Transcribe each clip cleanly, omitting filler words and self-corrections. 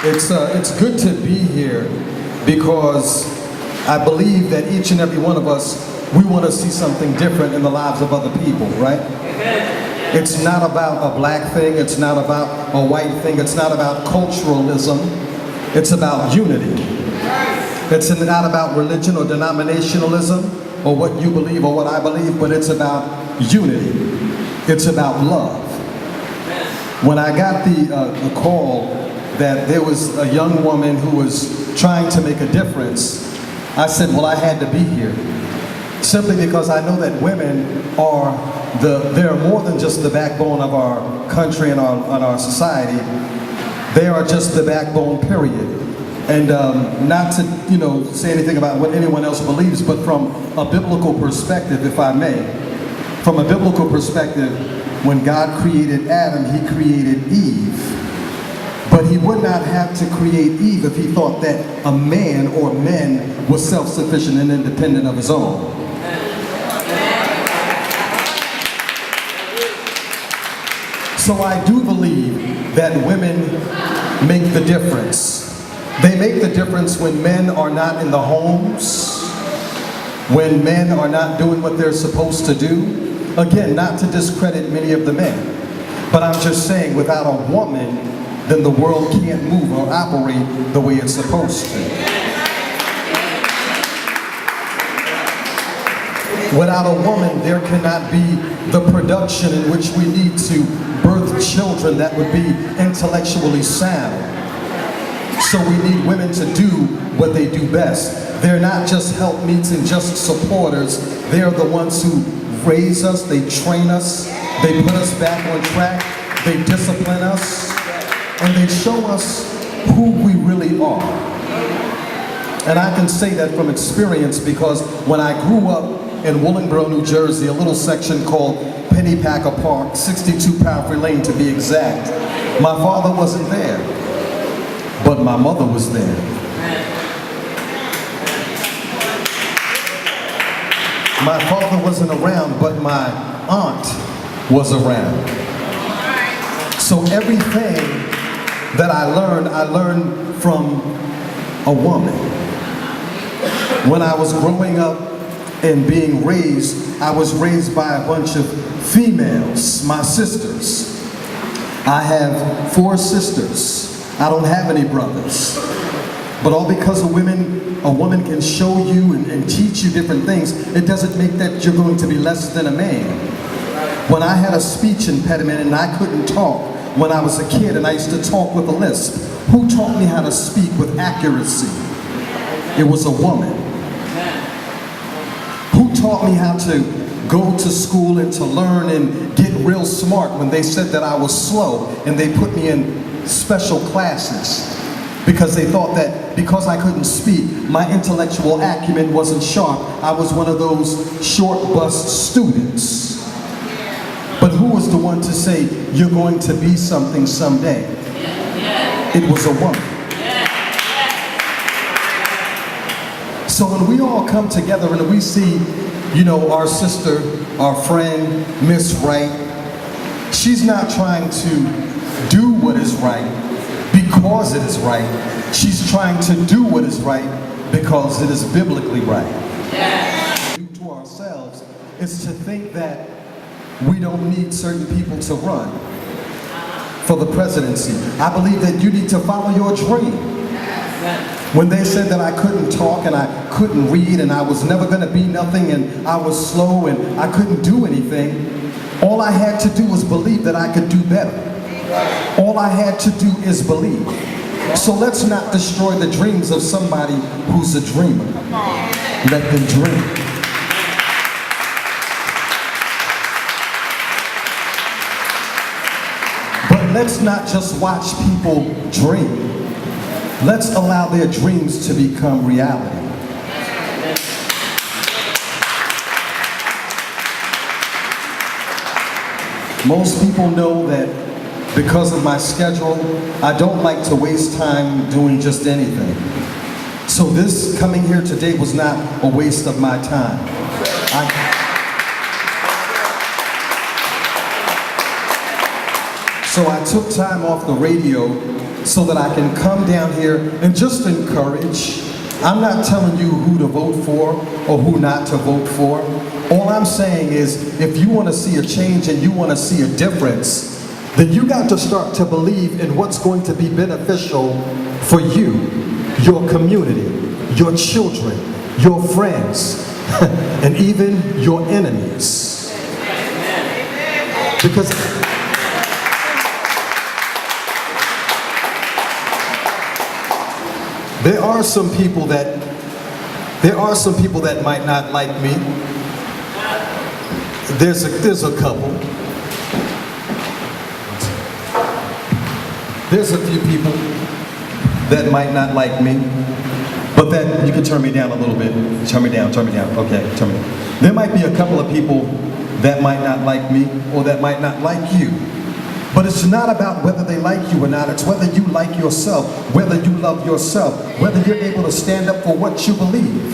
It's good to be here because I believe that each and every one of us, we want to see something different in the lives of other people, right? It's not about a black thing, it's not about a white thing, it's not about culturalism, it's about unity. It's not about religion or denominationalism or what you believe or what I believe, but it's about unity. It's about love. When I got the call that there was a young woman who was trying to make a difference, I said, well, I had to be here. Simply because I know that women are they're more than just the backbone of our country and our society. They are just the backbone, period. And not to say anything about what anyone else believes, but from a biblical perspective, if I may, from a biblical perspective, when God created Adam, he created Eve. But he would not have to create Eve if he thought that a man or men was self-sufficient and independent of his own. So I do believe that women make the difference. They make the difference when men are not in the homes, when men are not doing what they're supposed to do. Again, not to discredit many of the men, but I'm just saying without a woman, then the world can't move or operate the way it's supposed to. Without a woman, there cannot be the production in which we need to birth children that would be intellectually sound. So we need women to do what they do best. They're not just helpmeets and just supporters. They're the ones who raise us, they train us, they put us back on track, they discipline us, and they show us who we really are. And I can say that from experience because when I grew up in Willingboro, New Jersey, a little section called Pennypacker Park, 62 Powerfree Lane to be exact, my father wasn't there, but my mother was there. My father wasn't around, but my aunt was around. So everything that I learned from a woman. When I was growing up and being raised, I was raised by a bunch of females, my sisters. I have 4 sisters. I don't have any brothers. But all because a woman can show you and teach you different things, it doesn't make that you're going to be less than a man. When I had a speech impediment and I couldn't talk when I was a kid and I used to talk with a lisp, who taught me how to speak with accuracy? It was a woman. Who taught me how to go to school and to learn and get real smart when they said that I was slow and they put me in special classes? Because they thought that because I couldn't speak, my intellectual acumen wasn't sharp. I was one of those short bus students. But who was the one to say, you're going to be something someday? It was a woman. So when we all come together and we see, our sister, our friend, Miss Wright, she's not trying to do what is right because it is right. She's trying to do what is right because it is biblically right. To ourselves is to think that we don't need certain people to run for the presidency. I believe that you need to follow your dream. When they said that I couldn't talk and I couldn't read and I was never going to be nothing and I was slow and I couldn't do anything, all I had to do was believe that I could do better. All I had to do is believe. So let's not destroy the dreams of somebody who's a dreamer. Let them dream. But let's not just watch people dream. Let's allow their dreams to become reality. Most people know that because of my schedule, I don't like to waste time doing just anything. So this coming here today was not a waste of my time. So I took time off the radio so that I can come down here and just encourage. I'm not telling you who to vote for or who not to vote for. All I'm saying is, if you want to see a change and you want to see a difference, then you got to start to believe in what's going to be beneficial for you, your community, your children, your friends, and even your enemies. Because there are some people that might not like me. There's a couple. There's a few people that might not like me, but that you can turn me down a little bit. Turn me down. Okay, turn me down. There might be a couple of people that might not like me or that might not like you. But it's not about whether they like you or not. It's whether you like yourself, whether you love yourself, whether you're able to stand up for what you believe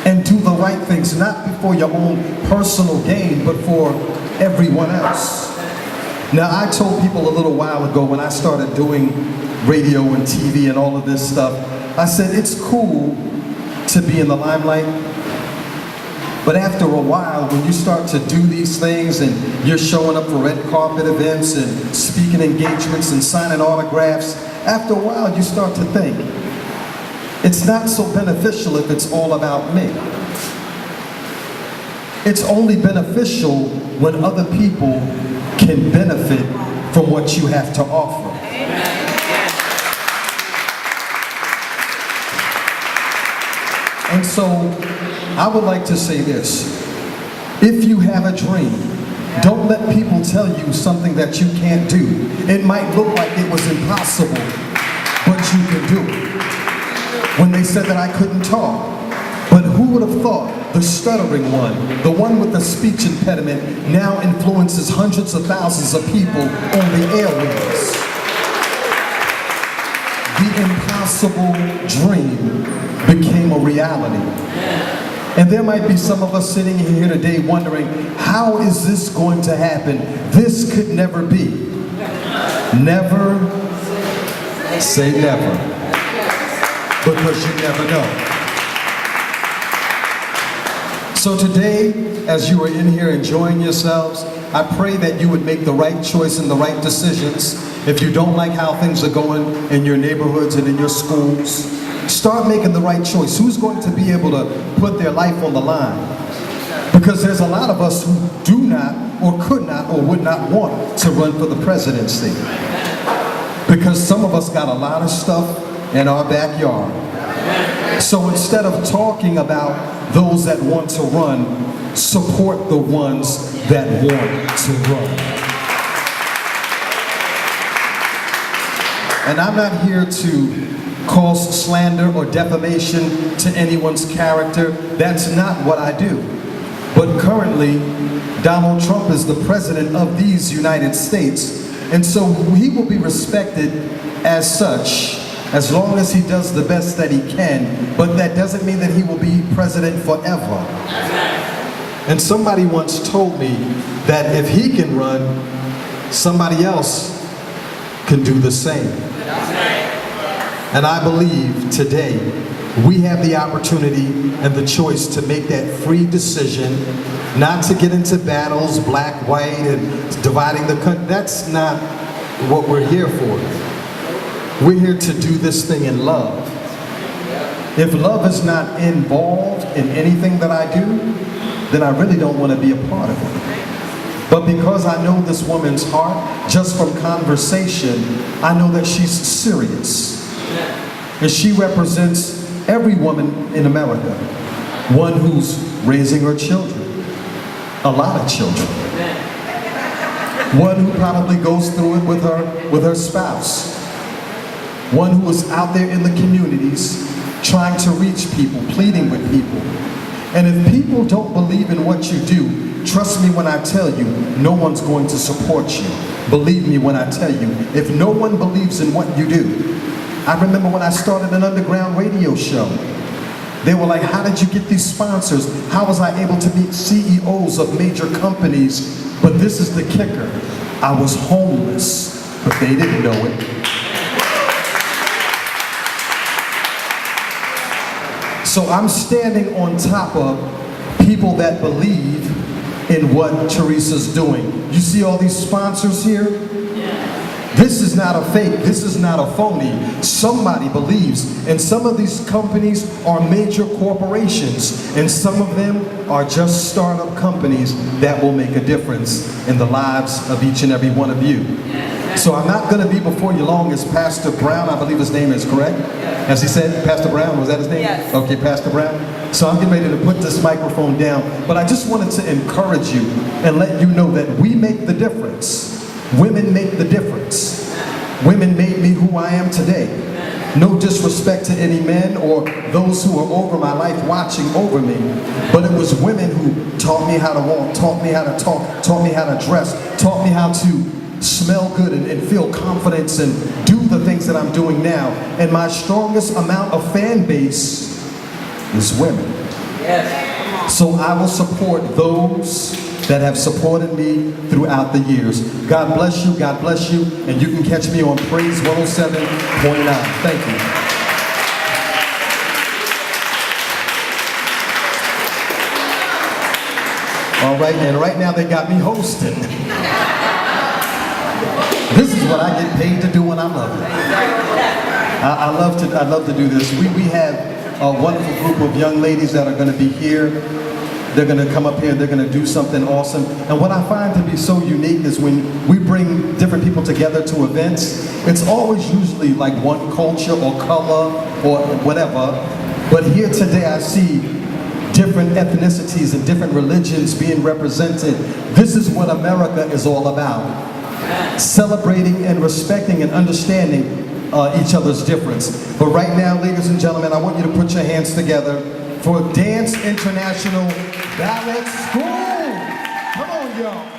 and do the right things, not for your own personal gain, but for everyone else. Now, I told people a little while ago when I started doing radio and TV and all of this stuff, I said it's cool to be in the limelight, but after a while, when you start to do these things and you're showing up for red carpet events and speaking engagements and signing autographs, after a while you start to think, it's not so beneficial if it's all about me. It's only beneficial when other people can benefit from what you have to offer. And so, I would like to say this. If you have a dream, don't let people tell you something that you can't do. It might look like it was impossible, but you can do it. When they said that I couldn't talk, but who would have thought the stuttering one, the one with the speech impediment, now influences hundreds of thousands of people on the airwaves. The impossible dream became a reality. And there might be some of us sitting here today wondering, how is this going to happen? This could never be. Never say never, because you never know. So today, as you are in here enjoying yourselves, I pray that you would make the right choice and the right decisions. If you don't like how things are going in your neighborhoods and in your schools, start making the right choice. Who's going to be able to put their life on the line? Because there's a lot of us who do not, or could not, or would not want to run for the presidency. Because some of us got a lot of stuff in our backyard. So instead of talking about those that want to run, support the ones that want to run. And I'm not here to cause slander or defamation to anyone's character. That's not what I do. But currently, Donald Trump is the president of these United States, and so he will be respected as such, as long as he does the best that he can, but that doesn't mean that he will be president forever. And somebody once told me that if he can run, somebody else can do the same. And I believe today we have the opportunity and the choice to make that free decision, not to get into battles, black, white, and dividing the country. That's not what we're here for. We're here to do this thing in love. If love is not involved in anything that I do, then I really don't want to be a part of it. But because I know this woman's heart, just from conversation, I know that she's serious. And she represents every woman in America. One who's raising her children. A lot of children. One who probably goes through it with her spouse. One who is out there in the communities trying to reach people, pleading with people. And if people don't believe in what you do, trust me when I tell you, no one's going to support you. Believe me when I tell you, if no one believes in what you do. I remember when I started an underground radio show, they were like, how did you get these sponsors? How was I able to meet CEOs of major companies? But this is the kicker. I was homeless, but they didn't know it. So I'm standing on top of people that believe in what Theresa's doing. You see all these sponsors here? This is not a fake, this is not a phony. Somebody believes, and some of these companies are major corporations, and some of them are just startup companies that will make a difference in the lives of each and every one of you. So I'm not going to be before you long as Pastor Brown, I believe his name is correct? As he said, Pastor Brown, was that his name? Yes. Okay, Pastor Brown. So I'm getting ready to put this microphone down, but I just wanted to encourage you and let you know that we make the difference. Women make the difference. Women made me who I am today. No disrespect to any men or those who are over my life watching over me, but it was women who taught me how to walk, taught me how to talk, taught me how to dress, taught me how to smell good and feel confidence and do the things that I'm doing now. And my strongest amount of fan base is women. Yes. So I will support those that have supported me throughout the years. God bless you, and you can catch me on Praise 107.9. Thank you. All right, and right now they got me hosting. This is what I get paid to do, and I love it. I love to do this. We have a wonderful group of young ladies that are going to be here. They're going to come up here, they're going to do something awesome. And what I find to be so unique is when we bring different people together to events, it's always usually like one culture or color or whatever. But here today I see different ethnicities and different religions being represented. This is what America is all about. Celebrating and respecting and understanding each other's difference. But right now, ladies and gentlemen, I want you to put your hands together for Dance International Ballet School. Come on, y'all.